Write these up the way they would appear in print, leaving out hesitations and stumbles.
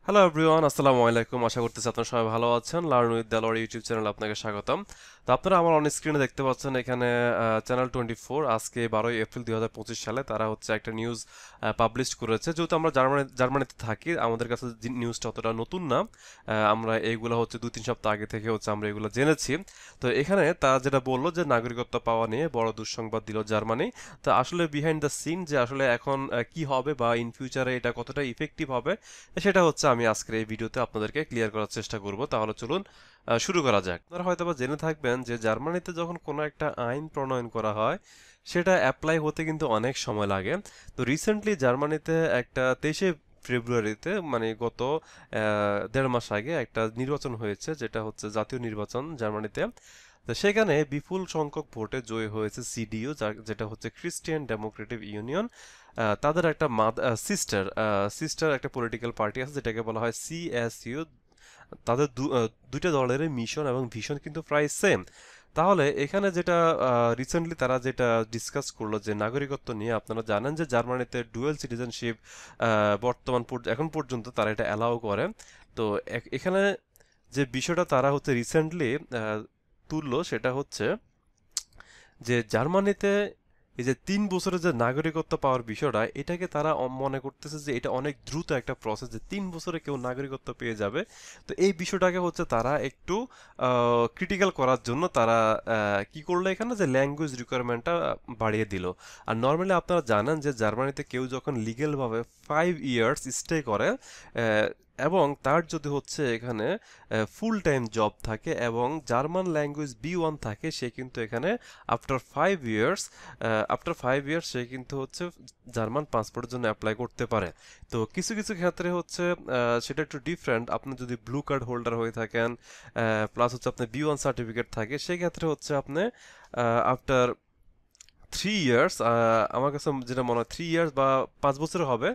Hello everyone, আসসালামু আলাইকুম। আশা করতেছি আপনারা সবাই ভালো আছেন। লার্ন উইথ দেলোয়ার ইউটিউব চ্যানেলে আপনাকে স্বাগতম। তো আপনারা আমার অন স্ক্রিনে দেখতে পাচ্ছেন এখানে চ্যানেল 24 আজকে 12 এপ্রিল 2025 সালে তারা হচ্ছে একটা নিউজ পাবলিশ করেছে। যেহেতু আমরা জার্মানিতে থাকি, আমাদের কাছে নিউজটা অতটা নতুন না। আমরা এইগুলো হচ্ছে 2-3 সপ্তাহ আগে থেকে হচ্ছে আমরা এগুলো জেনেছি। তো এখানে তারা যেটা বললো যে নাগরিকত্ব পাওয়া নিয়ে বড় দুঃসংবাদ দিল জার্মানি। তো আসলে বিহাইন্ড দ্য সিন যে আসলে এখন কি হবে বা ইন ফিউচারে এটা কতটা ইফেক্টিভ হবে, সেটা হচ্ছে আমি আজকের এই ভিডিওতে আপনাদেরকে ক্লিয়ার করার চেষ্টা করব। তাহলে চলুন শুরু করা যাক। আপনারা হয়তোবা জেনে থাকবেন যে জার্মানিতে যখন কোনো একটা আইন প্রণয়ন করা হয়, সেটা অ্যাপ্লাই হতে কিন্তু অনেক সময় লাগে। তো রিসেন্টলি জার্মানিতে একটা 23শে ফেব্রুয়ারিতে মানে গত 1.5 মাস আগে একটা নির্বাচন হয়েছে, যেটা হচ্ছে জাতীয় নির্বাচন জার্মানিতে। তো সেখানে বিপুল সংখ্যক ভোটে জয়ী হয়েছে সিডিইউ, যেটা হচ্ছে খ্রিস্টিয়ান ডেমোক্রেটিক ইউনিয়ন। তাদের একটা সিস্টার সিস্টার একটা পলিটিক্যাল পার্টি আছে যেটাকে বলা হয় সিএসইউ। তাদের দুইটা দলের মিশন এবং ভিশন কিন্তু প্রায় সেম। তাহলে এখানে যেটা রিসেন্টলি তারা যেটা ডিসকাস করলো যে নাগরিকত্ব নিয়ে, আপনারা জানেন যে জার্মানিতে ডুয়েল সিটিজেনশিপ এখন পর্যন্ত তারা এটা অ্যালাউ করে। তো এখানে যে বিষয়টা তারা হচ্ছে রিসেন্টলি তুললো সেটা হচ্ছে যে জার্মানিতে এই যে 3 বছরের যে নাগরিকত্ব পাওয়ার বিষয়টা, এটাকে তারা মনে করতেছে যে এটা অনেক দ্রুত একটা প্রসেস, যে 3 বছরে কেউ নাগরিকত্ব পেয়ে যাবে। তো এই বিষয়টাকে হচ্ছে তারা একটু ক্রিটিক্যাল করার জন্য তারা কি করলো এখানে, যে ল্যাঙ্গুয়েজ রিকোয়ারমেন্টটা বাড়িয়ে দিল। আর নর্মালি আপনারা জানেন যে জার্মানিতে কেউ যখন লিগেলভাবে 5 ইয়ার্স স্টে করে, আহ, এবং তার যদি হচ্ছে এখানে ফুল টাইম জব থাকে এবং জার্মান ল্যাঙ্গুয়েজ B1 থাকে, সে কিন্তু এখানে আফটার 5 ইয়ার্স সে কিন্তু হচ্ছে জার্মান পাসপোর্টের জন্য অ্যাপ্লাই করতে পারে। তো কিছু কিছু ক্ষেত্রে হচ্ছে সেটা একটু ডিফারেন্ট। আপনি যদি ব্লু কার্ড হোল্ডার হয়ে থাকেন, প্লাস হচ্ছে আপনার B1 সার্টিফিকেট থাকে, সেক্ষেত্রে হচ্ছে আপনি আফটার 3 ইয়ার্স, আমার কাছে যেটা মনে হয় 3 ইয়ার্স বা 5 বছর হবে,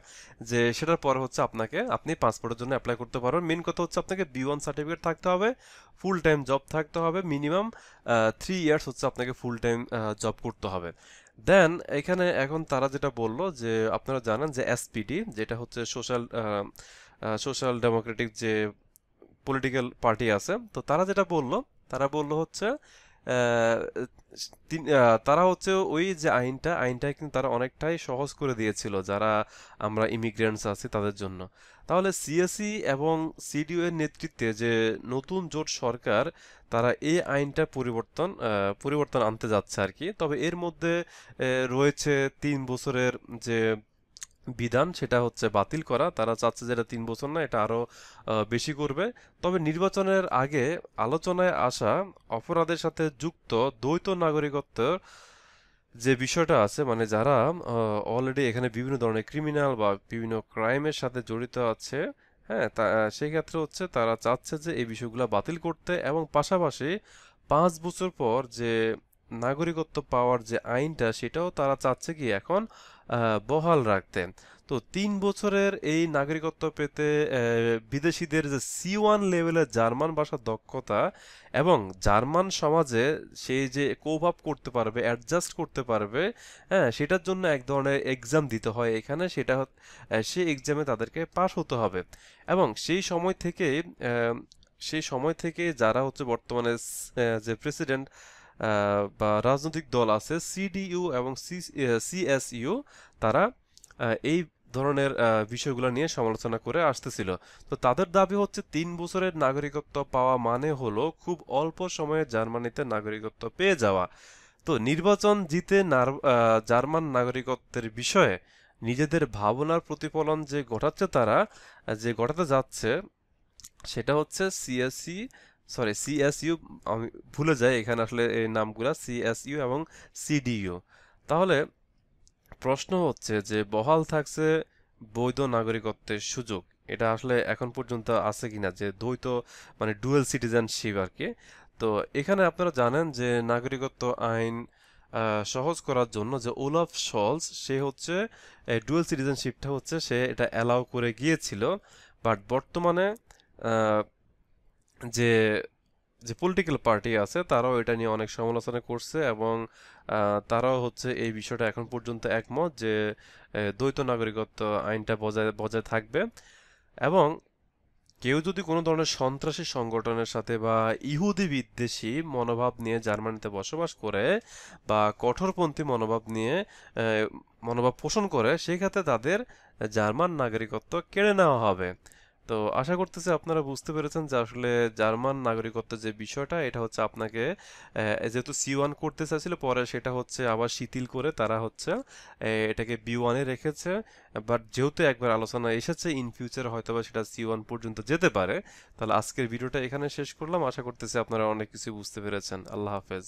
যে সেটার পরে হচ্ছে আপনি পাসপোর্টের জন্য অ্যাপ্লাই করতে পারবেন। মেন কথা হচ্ছে আপনাকে B1 সার্টিফিকেট থাকতে হবে, ফুল টাইম জব থাকতে হবে, মিনিমাম 3 ইয়ার্স হচ্ছে আপনাকে ফুল টাইম জব করতে হবে। দেন এখানে এখন তারা যেটা বললো যে আপনারা জানেন যে এসপিডি, যেটা হচ্ছে সোশ্যাল ডেমোক্রেটিক যে পলিটিক্যাল পার্টি আছে, তো তারা যেটা বললো, তারা বললো হচ্ছে আহ, তারা হচ্ছে ওই যে আইনটা কিন্তু তারা অনেকটাই সহজ করে দিয়েছিল যারা আমরা ইমিগ্রেন্টস আছি তাদের জন্য। তাহলে সিএসই এবং সিডিইউ এর নেতৃত্বে যে নতুন জোট সরকার, তারা এই আইনটা পরিবর্তন আনতে যাচ্ছে আর কি। তবে এর মধ্যে রয়েছে 3 বছরের যে বিধান, সেটা হচ্ছে বাতিল করা। তারা চাচ্ছে যেটা 3 বছর না, এটা আরো বেশি করবে। তবে নির্বাচনের আগে আলোচনায় আসা অপরাধের সাথে যুক্ত দ্বৈত নাগরিকত্ব যে বিষয়টা আছে, মানে যারা অলরেডি এখানে বিভিন্ন ধরনের ক্রিমিনাল বা বিভিন্ন ক্রাইমের সাথে জড়িত আছে, হ্যাঁ, সেই ক্ষেত্রে হচ্ছে তারা চাচ্ছে যে এই বিষয়গুলো বাতিল করতে, এবং পাশাপাশি 5 বছর পর যে নাগরিকত্ব পাওয়ার যে আইনটা, সেটাও তারা চাচ্ছে কি এখন বহাল রাখতে। তো 3 বছরের এই নাগরিকত্ব পেতে বিদেশিদের যে C1 লেভেলের জার্মান ভাষার দক্ষতা এবং জার্মান সমাজে সেই যে কোপ আপ করতে পারবে, অ্যাডজাস্ট করতে পারবে, হ্যাঁ, সেটার জন্য এক ধরনের এক্সাম দিতে হয় এখানে। সেই এক্সামে তাদেরকে পাশ হতে হবে। এবং সেই সময় থেকে যারা হচ্ছে বর্তমানে যে প্রেসিডেন্ট বা রাজনৈতিক দল আছে, সিডিইউ এবং সিএসইউ, তারা এই ধরনের বিষয়গুলো নিয়ে সমালোচনা করে আসতেছিল। তো তাদের দাবি হচ্ছে 3 বছরের নাগরিকত্ব পাওয়া মানে হলো খুব অল্প সময়ে জার্মানিতে নাগরিকত্ব পেয়ে যাওয়া। তো নির্বাচন জিতে জার্মান নাগরিকত্বের বিষয়ে নিজেদের ভাবনার প্রতিফলন যে ঘটাতে যাচ্ছে, সেটা হচ্ছে সিএসইউ, আমি ভুলে যাই এখানে আসলে এই নামগুলা, সিএসইউ এবং সিডিইউ। তাহলে প্রশ্ন হচ্ছে যে বহাল থাকছে বৈধ নাগরিকত্বের সুযোগ, এটা আসলে এখন পর্যন্ত আছে কিনা, যে দ্বৈত মানে ডুয়েল সিটিজেনশিপ আর কি। তো এখানে আপনারা জানেন যে নাগরিকত্ব আইন সহজ করার জন্য যে ওলাফ শলস, সে হচ্ছে ডুয়েল সিটিজেনশিপটা হচ্ছে সে এটা অ্যালাউ করে গিয়েছিল। বাট বর্তমানে আহ, যে যে পলিটিক্যাল পার্টি আছে, তারাও এটা নিয়ে অনেক সমালোচনা করছে, এবং তারাও হচ্ছে এই বিষয়টা এখন পর্যন্ত একমত যে দ্বৈত নাগরিকত্ব আইনটা বজায় বজায় থাকবে। এবং কেউ যদি কোনো ধরনের সন্ত্রাসী সংগঠনের সাথে বা ইহুদি বিদ্বেষী মনোভাব নিয়ে জার্মানিতে বসবাস করে বা কঠোরপন্থী মনোভাব নিয়ে মনোভাব পোষণ করে, সেক্ষেত্রে তাদের জার্মান নাগরিকত্ব কেড়ে নেওয়া হবে। তো আশা করতেছি আপনারা বুঝতে পেরেছেন যে আসলে জার্মান নাগরিকত্বের যে বিষয়টা, এটা হচ্ছে আপনাকে যেহেতু সি1 করতে চাইছিল, পরে সেটা হচ্ছে আবার শিথিল করে তারা হচ্ছে এটাকে বি1-এ রেখেছে। বাট যেহেতু একবার আলোচনা এসেছে, ইন ফিউচার হয়তোবা সেটা সি1 পর্যন্ত যেতে পারে। তাহলে আজকের ভিডিওটা এখানে শেষ করলাম। আশা করতেছি আপনারা অনেক কিছু বুঝতে পেরেছেন। আল্লাহ হাফেজ।